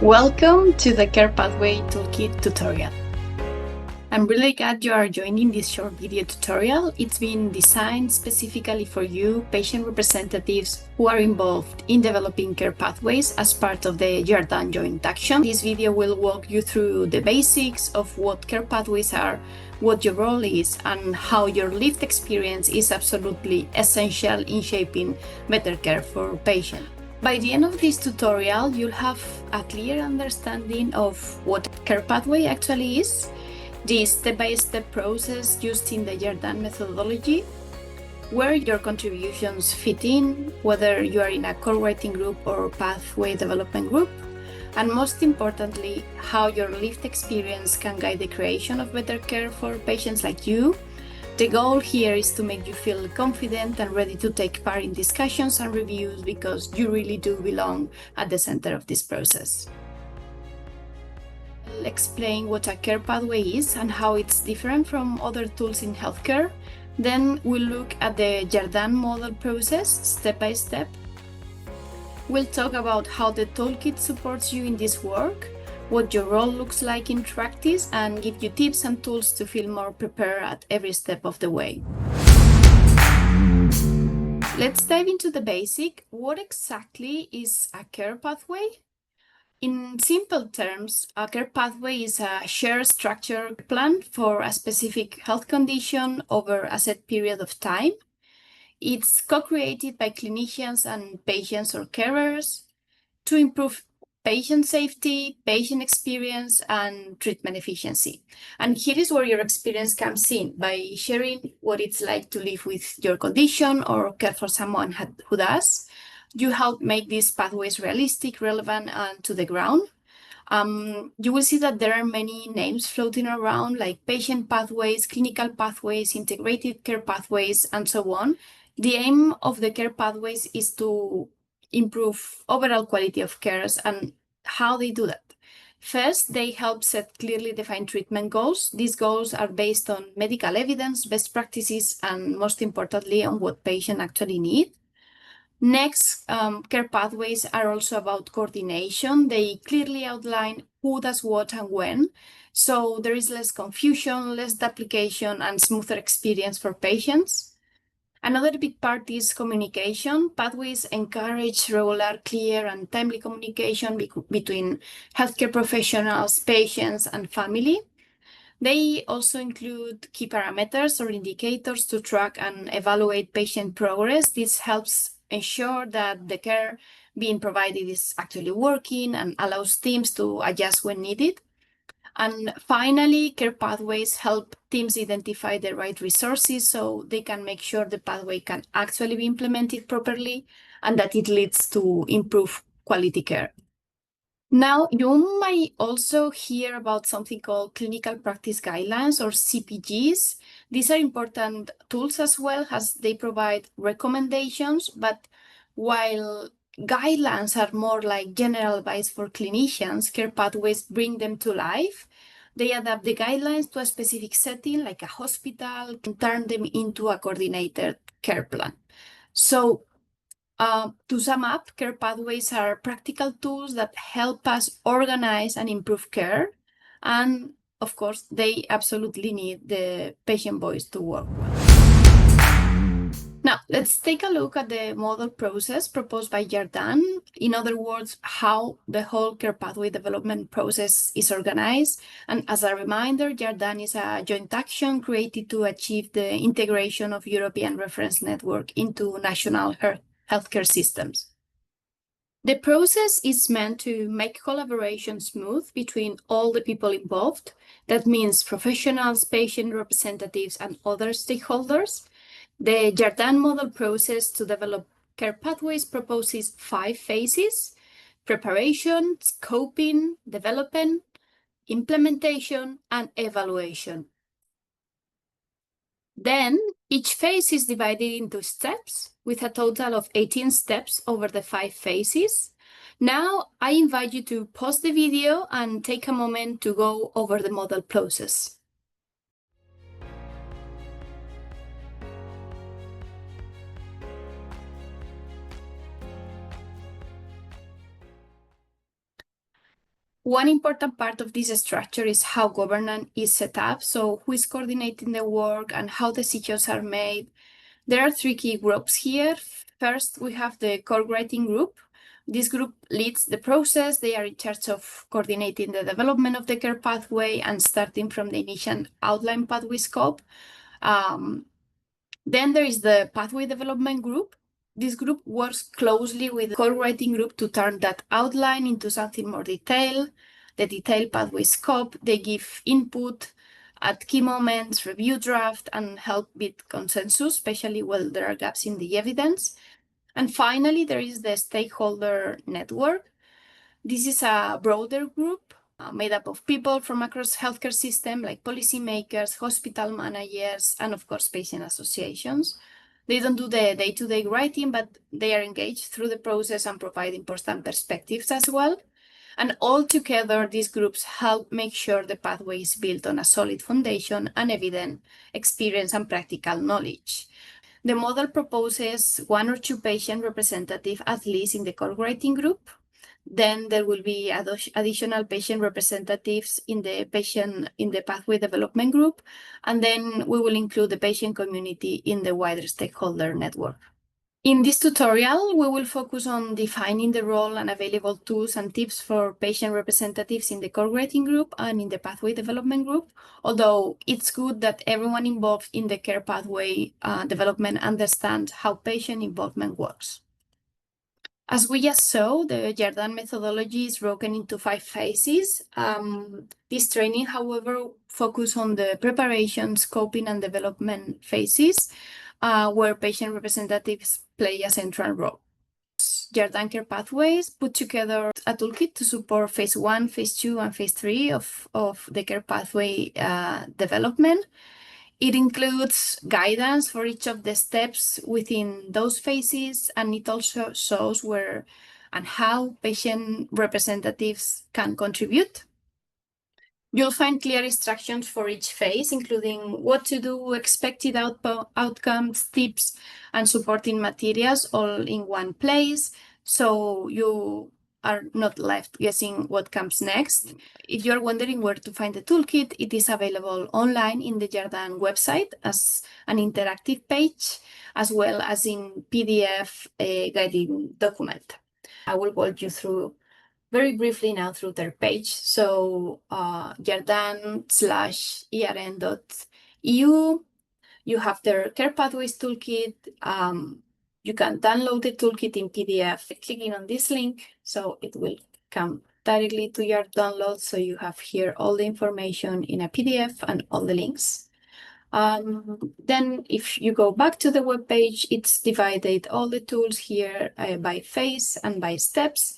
Welcome to the Care Pathway Toolkit tutorial. I'm really glad you are joining this short video tutorial. It's been designed specifically for you, patient representatives who are involved in developing care pathways as part of the JARDIN Joint Action. This video will walk you through the basics of what care pathways are, what your role is, and how your lived experience is absolutely essential in shaping better care for patients. By the end of this tutorial, you'll have a clear understanding of what care pathway actually is, the step-by-step process used in the JARDIN methodology, where your contributions fit in, whether you are in a core writing group or pathway development group, and most importantly, how your lived experience can guide the creation of better care for patients like you. The goal here is to make you feel confident and ready to take part in discussions and reviews because you really do belong at the center of this process. I'll explain what a care pathway is and how it's different from other tools in healthcare. Then we'll look at the JARDIN model process step by step. We'll talk about how the toolkit supports you in this work, what your role looks like in practice, and give you tips and tools to feel more prepared at every step of the way. Let's dive into the basic. What exactly is a care pathway? In simple terms, a care pathway is a shared structure plan for a specific health condition over a set period of time. It's co-created by clinicians and patients or carers to improve patient safety, patient experience, and treatment efficiency. And here is where your experience comes in by sharing what it's like to live with your condition or care for someone who does. You help make these pathways realistic, relevant, and to the ground. You will see that there are many names floating around, like patient pathways, clinical pathways, integrated care pathways, and so on. The aim of the care pathways is to improve overall quality of care, and how they do that. First, they help set clearly defined treatment goals. These goals are based on medical evidence, best practices, and most importantly, on what patients actually need. Next, care pathways are also about coordination. They clearly outline who does what and when, so there is less confusion, less duplication, and smoother experience for patients. Another big part is communication. Pathways encourage regular, clear, and timely communication between healthcare professionals, patients, and family. They also include key parameters or indicators to track and evaluate patient progress. This helps ensure that the care being provided is actually working and allows teams to adjust when needed. And finally, care pathways help teams identify the right resources so they can make sure the pathway can actually be implemented properly and that it leads to improved quality care. Now, you might also hear about something called clinical practice guidelines or CPGs. These are important tools as well as they provide recommendations, but while guidelines are more like general advice for clinicians, care pathways bring them to life. They adapt the guidelines to a specific setting, like a hospital, and turn them into a coordinated care plan. So to sum up, care pathways are practical tools that help us organize and improve care. And of course, they absolutely need the patient voice to work well. Now, let's take a look at the model process proposed by JARDIN. In other words, how the whole care pathway development process is organized. And as a reminder, JARDIN is a joint action created to achieve the integration of European reference network into national healthcare systems. The process is meant to make collaboration smooth between all the people involved. That means professionals, patient representatives, and other stakeholders. The JARDIN model process to develop care pathways proposes 5 phases: preparation, scoping, development, implementation, and evaluation. Then each phase is divided into steps with a total of 18 steps over the 5 phases. Now I invite you to pause the video and take a moment to go over the model process. One important part of this structure is how governance is set up, so who is coordinating the work and how decisions are made. There are three key groups here. First, we have the core writing group. This group leads the process. They are in charge of coordinating the development of the care pathway and starting from the initial outline pathway scope. Then there is the pathway development group. This group works closely with the core writing group to turn that outline into something more detailed, the detailed pathway scope. They give input at key moments, review draft, and help with consensus, especially when there are gaps in the evidence. And finally, there is the stakeholder network. This is a broader group made up of people from across healthcare system, like policymakers, hospital managers, and of course, patient associations. They don't do the day-to-day writing, but they are engaged through the process and provide important perspectives as well. And all together, these groups help make sure the pathway is built on a solid foundation and evidence, experience, and practical knowledge. The model proposes 1 or 2 patient representatives at least in the core writing group. Then there will be additional patient representatives in the pathway development group, and then we will include the patient community in the wider stakeholder network. In this tutorial, we will focus on defining the role and available tools and tips for patient representatives in the core writing group and in the pathway development group, although it's good that everyone involved in the care pathway development understands how patient involvement works. As we just saw, the JARDIN methodology is broken into 5 phases. This training, however, focuses on the preparation, scoping, and development phases, where patient representatives play a central role. JARDIN Care Pathways put together a toolkit to support phase 1, phase 2, and phase 3 of the care pathway development. It includes guidance for each of the steps within those phases, and it also shows where and how patient representatives can contribute. You'll find clear instructions for each phase, including what to do, expected outcomes, tips, and supporting materials all in one place, so you are not left guessing what comes next. If you're wondering where to find the toolkit, it is available online in the JARDIN website as an interactive page, as well as in PDF guiding document. I will walk you through very briefly now through their page. So jardin/ern.eu, you have their Care Pathways Toolkit. You can download the toolkit in PDF clicking on this link, so it will come directly to your download. So you have here all the information in a PDF and all the links. Then if you go back to the web page, it's divided all the tools here by phase and by steps.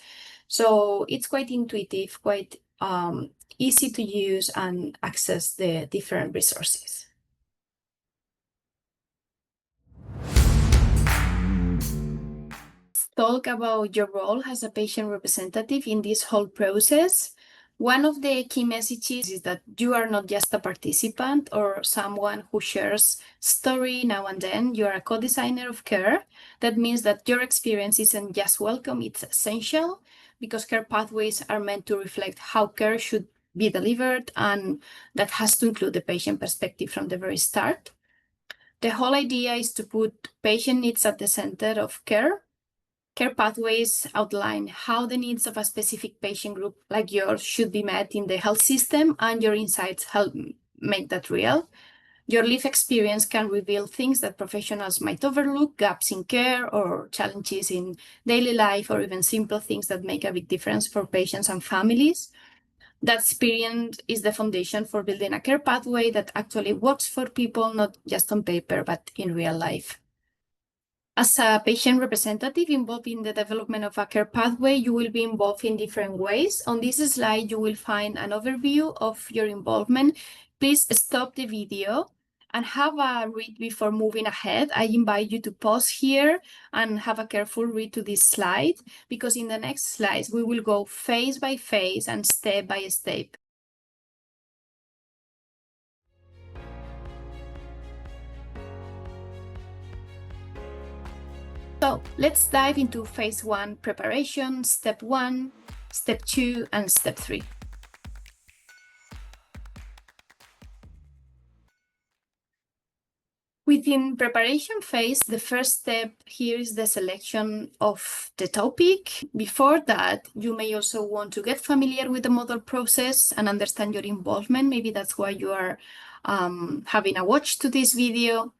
So it's quite intuitive, quite easy to use and access the different resources. Talk about your role as a patient representative in this whole process. One of the key messages is that you are not just a participant or someone who shares story now and then. You are a co-designer of care. That means that your experience isn't just welcome, it's essential, because care pathways are meant to reflect how care should be delivered, and that has to include the patient perspective from the very start. The whole idea is to put patient needs at the center of care. Care pathways outline how the needs of a specific patient group like yours should be met in the health system, and your insights help make that real. Your lived experience can reveal things that professionals might overlook, gaps in care or challenges in daily life, or even simple things that make a big difference for patients and families. That experience is the foundation for building a care pathway that actually works for people, not just on paper, but in real life. As a patient representative involved in the development of a care pathway, you will be involved in different ways. On this slide, you will find an overview of your involvement. Please stop the video and have a read before moving ahead. I invite you to pause here and have a careful read to this slide, because in the next slides, we will go phase by phase and step by step. So let's dive into phase 1 preparation, step 1, step 2, and step 3. Within preparation phase, the first step here is the selection of the topic. Before that, you may also want to get familiar with the model process and understand your involvement. Maybe that's why you are having a watch to this video.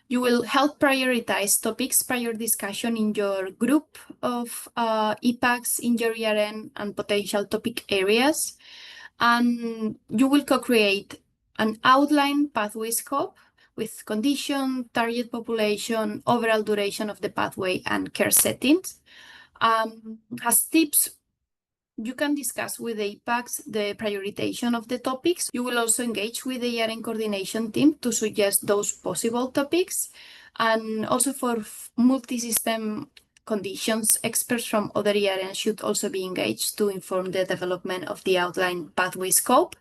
You will help prioritize topics prior discussion in your group of EPACs in your ERN and potential topic areas. And you will co-create an outline pathway scope with condition, target population, overall duration of the pathway, and care settings. As tips, you can discuss with the EPACs the prioritization of the topics. You will also engage with the ERN coordination team to suggest those possible topics. And also for multi-system conditions, experts from other ERNs should also be engaged to inform the development of the outline pathway scope.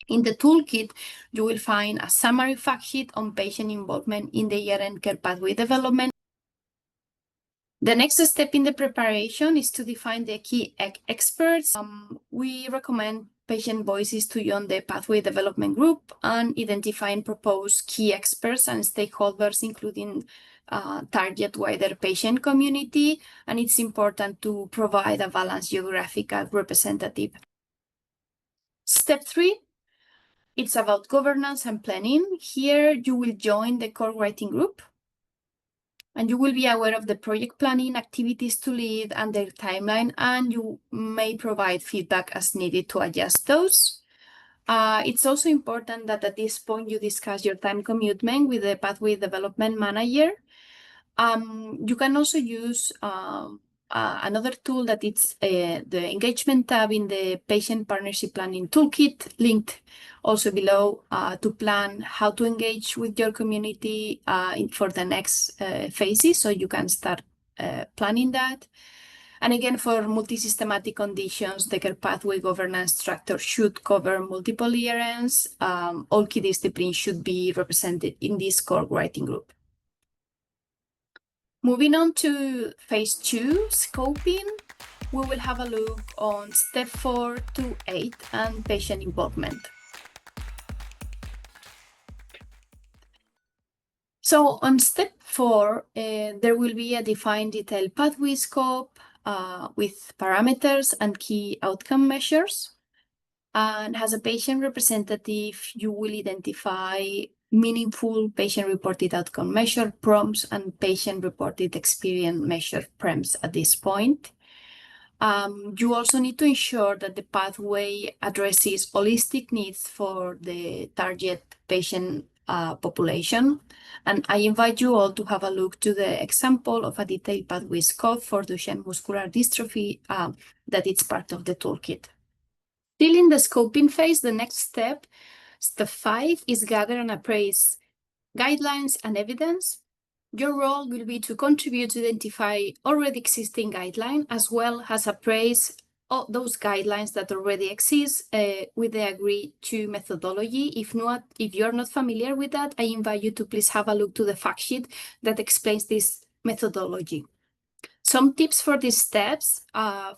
In the toolkit, you will find a summary fact sheet on patient involvement in the ERN care pathway development. The next step in the preparation is to define the key experts. We recommend patient voices to join the pathway development group and identify and propose key experts and stakeholders, including target wider patient community. And it's important to provide a balanced geographical representative. Step 3. It's about governance and planning. Here, you will join the core writing group, and you will be aware of the project planning activities to lead and their timeline, and you may provide feedback as needed to adjust those. It's also important that at this point, you discuss your time commitment with the pathway development manager. You can also use another tool that it's the engagement tab in the patient partnership planning toolkit, linked also below, to plan how to engage with your community for the next phases, so you can start planning that. And again, for multi-systematic conditions, the care pathway governance structure should cover multiple ERNs. All key disciplines should be represented in this core writing group. Moving on to phase 2, scoping, we will have a look on step 4 to 8 and patient involvement. So on step 4, there will be a defined detailed pathway scope with parameters and key outcome measures. And as a patient representative, you will identify meaningful patient-reported outcome measure prompts and patient-reported experience measure prompts at this point. You also need to ensure that the pathway addresses holistic needs for the target patient population. And I invite you all to have a look to the example of a detailed pathway scope for Duchenne muscular dystrophy that is part of the toolkit. Still in the scoping phase, the next step, step 5, is gather and appraise guidelines and evidence. Your role will be to contribute to identify already existing guidelines, as well as appraise all those guidelines that already exist with the agreed to methodology. If you're not familiar with that, I invite you to please have a look to the fact sheet that explains this methodology. Some tips for these steps.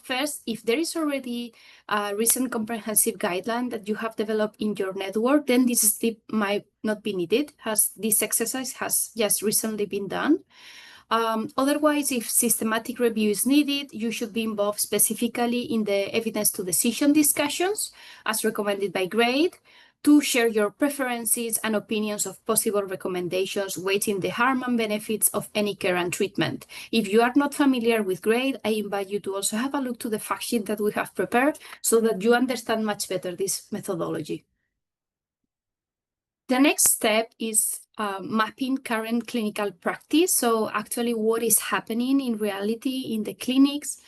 First, if there is already a recent comprehensive guideline that you have developed in your network, then this step might not be needed, as this exercise has just recently been done. Otherwise, if systematic review is needed, you should be involved specifically in the evidence to decision discussions, as recommended by GRADE, to share your preferences and opinions of possible recommendations, weighting the harm and benefits of any care and treatment. If you are not familiar with GRADE, I invite you to also have a look to the fact sheet that we have prepared so that you understand much better this methodology. The next step is mapping current clinical practice. So actually what is happening in reality in the clinics.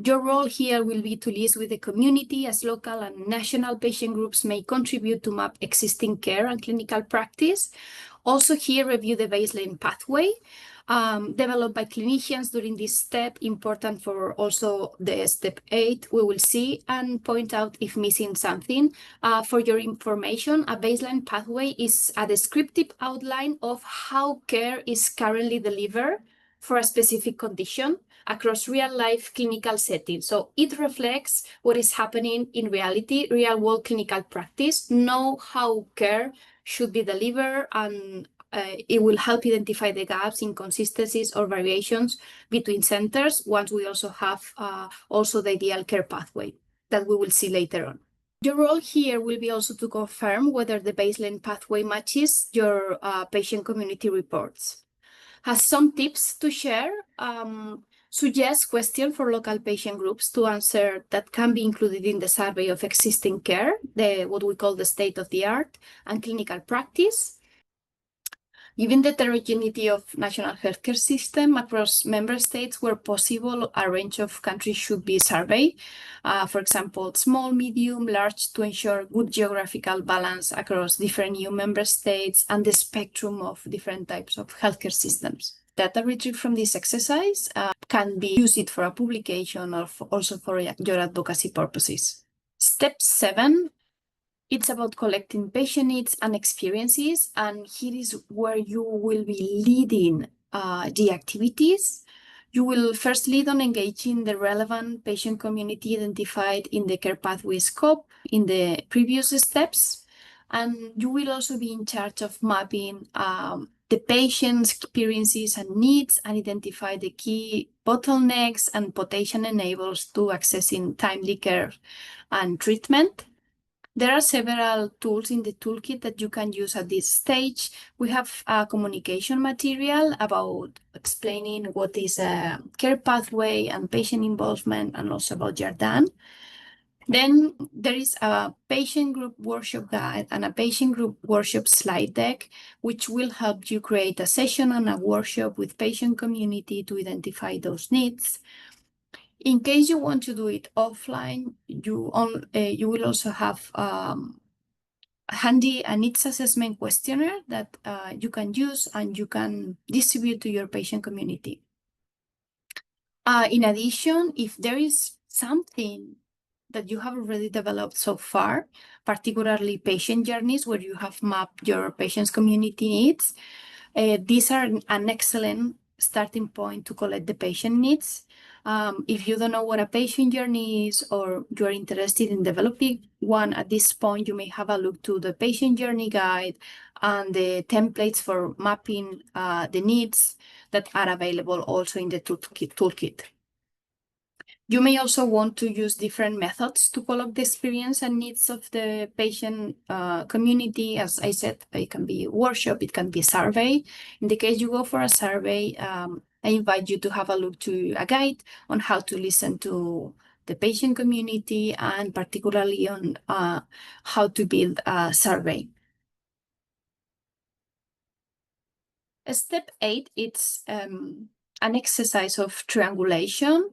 Your role here will be to liaise with the community, as local and national patient groups may contribute to map existing care and clinical practice. Also here, review the baseline pathway developed by clinicians during this step, important for also the step 8 we will see, and point out if missing something. For your information, a baseline pathway is a descriptive outline of how care is currently delivered for a specific condition across real-life clinical settings. So it reflects what is happening in reality, real-world clinical practice, know how care should be delivered, and it will help identify the gaps, inconsistencies, or variations between centers once we also have also the ideal care pathway that we will see later on. Your role here will be also to confirm whether the baseline pathway matches your patient community reports. Has some tips to share. Suggest questions for local patient groups to answer that can be included in the survey of existing care, what we call the state of the art and clinical practice. Given the heterogeneity of national healthcare system across member states where possible, a range of countries should be surveyed. For example, small, medium, large, to ensure good geographical balance across different EU member states and the spectrum of different types of healthcare systems. Data retrieved from this exercise can be used for a publication or also for your advocacy purposes. Step 7. It's about collecting patient needs and experiences, and here is where you will be leading the activities. You will first lead on engaging the relevant patient community identified in the care pathway scope in the previous steps, and you will also be in charge of mapping the patient's experiences and needs and identify the key bottlenecks and potential enablers to accessing timely care and treatment. There are several tools in the toolkit that you can use at this stage. We have a communication material about explaining what is a care pathway and patient involvement, and also about JARDIN. Then there is a patient group workshop guide and a patient group workshop slide deck, which will help you create a session and a workshop with patient community to identify those needs. In case you want to do it offline, you will also have handy a needs assessment questionnaire that you can use and you can distribute to your patient community. In addition, if there is something that you have already developed so far, particularly patient journeys where you have mapped your patient's community needs, these are an excellent starting point to collect the patient needs. If you don't know what a patient journey is or you're interested in developing one at this point, you may have a look to the patient journey guide and the templates for mapping the needs that are available also in the toolkit. You may also want to use different methods to collect the experience and needs of the patient community. As I said, it can be a workshop, it can be a survey. In the case you go for a survey, I invite you to have a look to a guide on how to listen to the patient community and particularly on how to build a survey. Step 8, it's an exercise of triangulation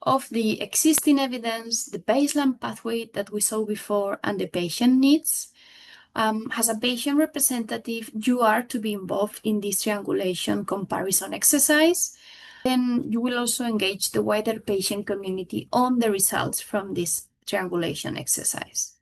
of the existing evidence, the baseline pathway that we saw before, and the patient needs. As a patient representative, you are to be involved in this triangulation comparison exercise. Then you will also engage the wider patient community on the results from this triangulation exercise.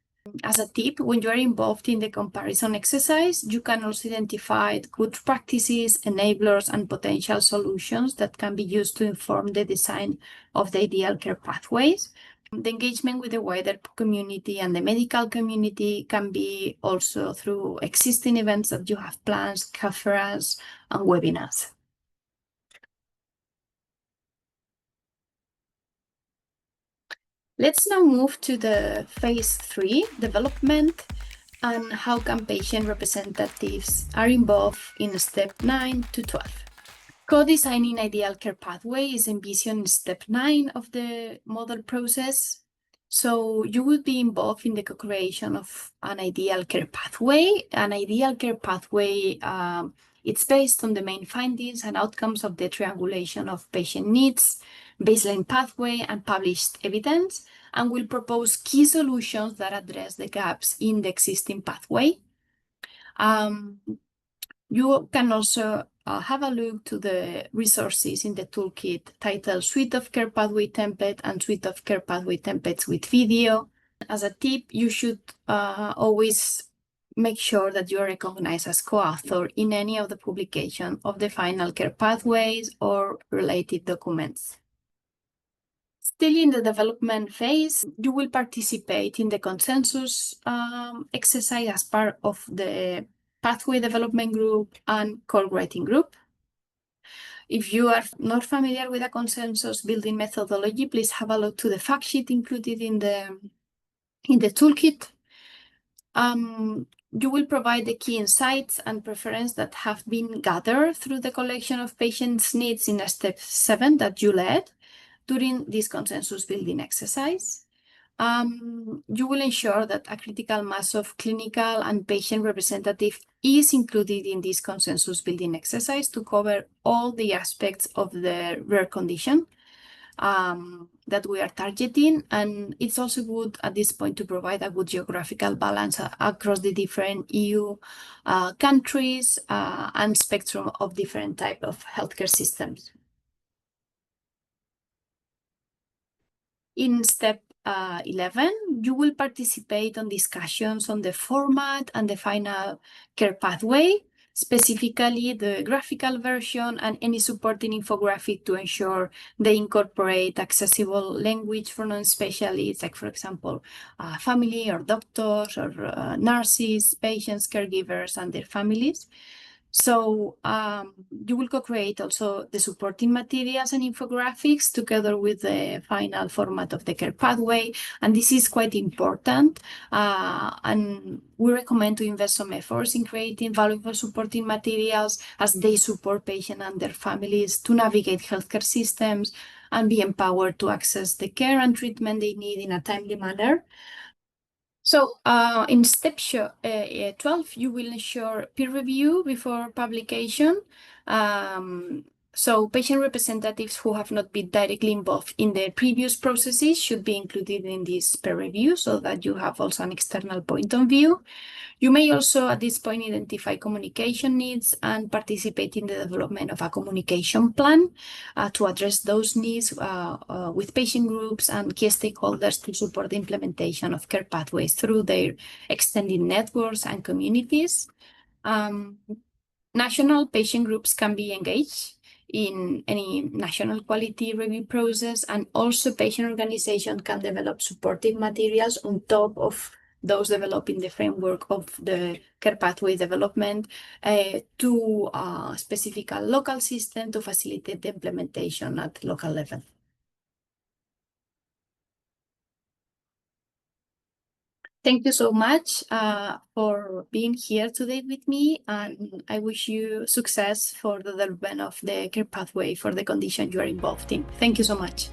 As a tip, when you are involved in the comparison exercise, you can also identify good practices, enablers, and potential solutions that can be used to inform the design of the ideal care pathways. The engagement with the wider community and the medical community can be also through existing events that you have planned, conferences, and webinars. Let's now move to the phase 3, development, and how can patient representatives are involved in step 9 to 12. Co-designing ideal care pathway is envisioned in step 9 of the model process. So you will be involved in the co-creation of an ideal care pathway. An ideal care pathway, it's based on the main findings and outcomes of the triangulation of patient needs, baseline pathway, and published evidence, and will propose key solutions that address the gaps in the existing pathway. You can also have a look to the resources in the toolkit titled Suite of Care Pathway Template and Suite of Care Pathway Templates with Video. As a tip, you should always make sure that you are recognized as co-author in any of the publication of the final care pathways or related documents. Still in the development phase, you will participate in the consensus exercise as part of the pathway development group, and core writing group. If you are not familiar with a consensus building methodology, please have a look to the fact sheet included in the toolkit. You will provide the key insights and preference that have been gathered through the collection of patients' needs in step 7 that you led during this consensus building exercise. You will ensure that a critical mass of clinical and patient representative is included in this consensus building exercise to cover all the aspects of the rare condition that we are targeting. And it's also good at this point to provide a good geographical balance across the different EU countries and spectrum of different type of healthcare systems. In step 11, you will participate on discussions on the format and the final care pathway, specifically the graphical version and any supporting infographic to ensure they incorporate accessible language for non-specialists, like, for example, family or doctors or nurses, patients, caregivers, and their families. So you will co-create also the supporting materials and infographics together with the final format of the care pathway. And this is quite important. And we recommend to invest some efforts in creating valuable supporting materials as they support patients and their families to navigate healthcare systems and be empowered to access the care and treatment they need in a timely manner. So in step 12, you will ensure peer review before publication. So patient representatives who have not been directly involved in the previous processes should be included in this peer review so that you have also an external point of view. You may also at this point identify communication needs and participate in the development of a communication plan to address those needs with patient groups and key stakeholders to support the implementation of care pathways through their extended networks and communities. National patient groups can be engaged in any national quality review process, and also patient organization can develop supportive materials on top of those developing the framework of the care pathway development to specific local system to facilitate the implementation at local level. Thank you so much for being here today with me, and I wish you success for the development of the care pathway for the condition you are involved in. Thank you so much.